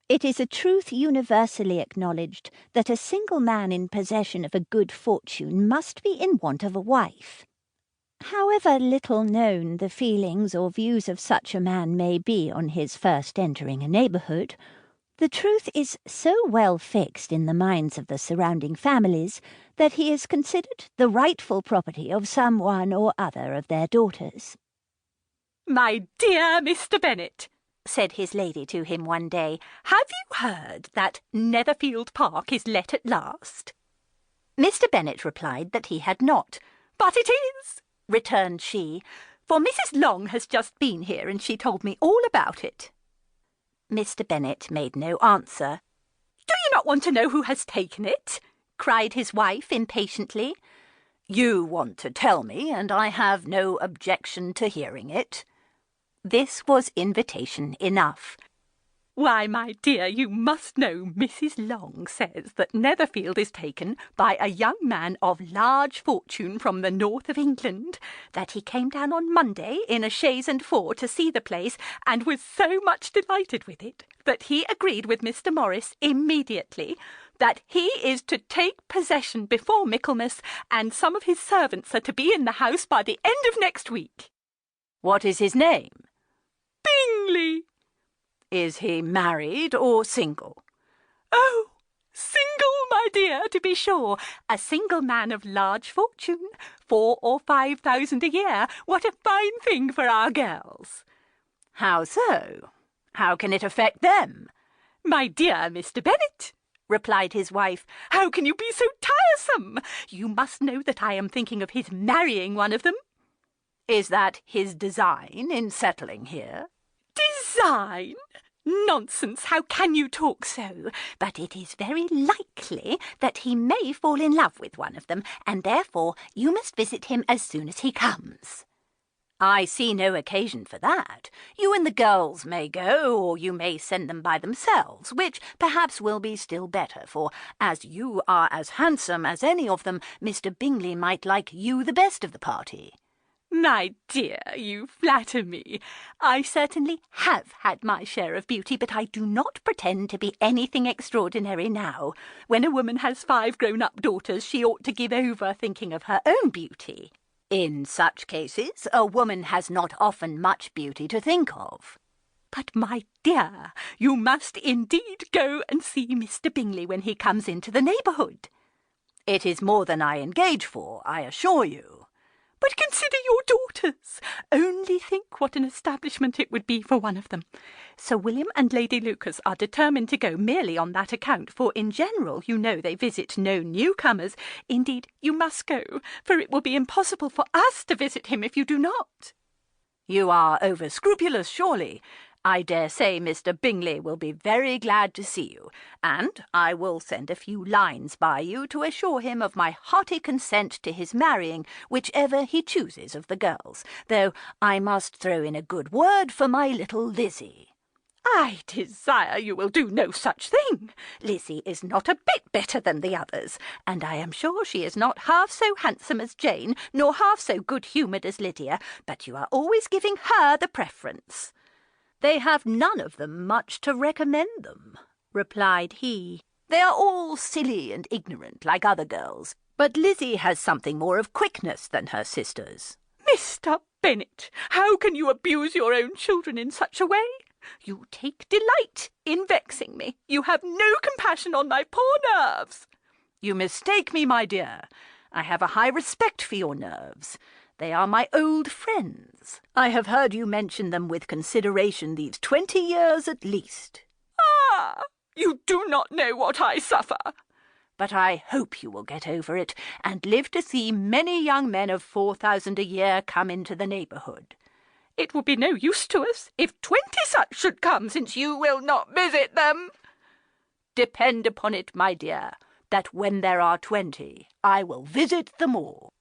It is a truth universally acknowledged that a single man in possession of a good fortune must be in want of a wife. However little known the feelings or views of such a man may be on his first entering a neighbourhood, the truth is so well fixed in the minds of the surrounding families that he is considered the rightful property of some one or other of their daughters. "My dear Mr. Bennet," said his lady to him one day, "have you heard that Netherfield Park is let at last?" Mr. Bennet replied that he had not. "But it is," returned she, "for Mrs. Long has just been here, and she told me all about it." Mr. Bennet made no answer. "Do you not want to know who has taken it?" cried his wife impatiently. "You want to tell me, and I have no objection to hearing it." This was invitation enough. "Why, my dear, you must know Mrs. Long says that Netherfield is taken by a young man of large fortune from the north of England, that he came down on Monday in a chaise and four to see the place, and was so much delighted with it that he agreed with Mr. Morris immediately that he is to take possession before Michaelmas, and some of his servants are to be in the house by the end of next week." "What is his name?" "Bingley." "Is he married or single?" "Oh, single, my dear, to be sure. A single man of large fortune, 4,000 or 5,000 a year. What a fine thing for our girls!" "How so? How can it affect them?" "My dear Mr. Bennet," replied his wife, "how can you be so tiresome? You must know that I am thinking of his marrying one of them." "Is that his design in settling here?" "Design? Nonsense! How can you talk so? But it is very likely that he may fall in love with one of them, and therefore you must visit him as soon as he comes." "I see no occasion for that. You and the girls may go, or you may send them by themselves, which perhaps will be still better, for as you are as handsome as any of them, Mr. Bingley might like you the best of the party." "My dear, you flatter me. I certainly have had my share of beauty, but I do not pretend to be anything extraordinary now. When a woman has 5 grown-up daughters, she ought to give over thinking of her own beauty. In such cases, a woman has not often much beauty to think of." "But, my dear, you must indeed go and see Mr. Bingley when he comes into the neighbourhood." "It is more than I engage for, I assure you." "But consider your daughters. Only think what an establishment it would be for one of them. Sir William and Lady Lucas are determined to go merely on that account, for in general, you know, they visit no newcomers. Indeed, you must go, for it will be impossible for us to visit him if you do not." "You are over-scrupulous, surely. I dare say Mr. Bingley will be very glad to see you, and I will send a few lines by you to assure him of my hearty consent to his marrying whichever he chooses of the girls, though I must throw in a good word for my little Lizzie." "I desire you will do no such thing. Lizzie is not a bit better than the others, and I am sure she is not half so handsome as Jane, nor half so good-humoured as Lydia, but you are always giving her the preference." "They have none of them much to recommend them," replied he. "They are all silly and ignorant, like other girls, but Lizzie has something more of quickness than her sisters." "Mr. Bennet, how can you abuse your own children in such a way? You take delight in vexing me. You have no compassion on my poor nerves." "You mistake me, my dear. I have a high respect for your nerves. They are my old friends. I have heard you mention them with consideration these 20 years at least." "Ah, you do not know what I suffer." "But I hope you will get over it, and live to see many young men of 4,000 a year come into the neighbourhood." "It will be no use to us if 20 such should come, since you will not visit them." "Depend upon it, my dear, that when there are 20, I will visit them all."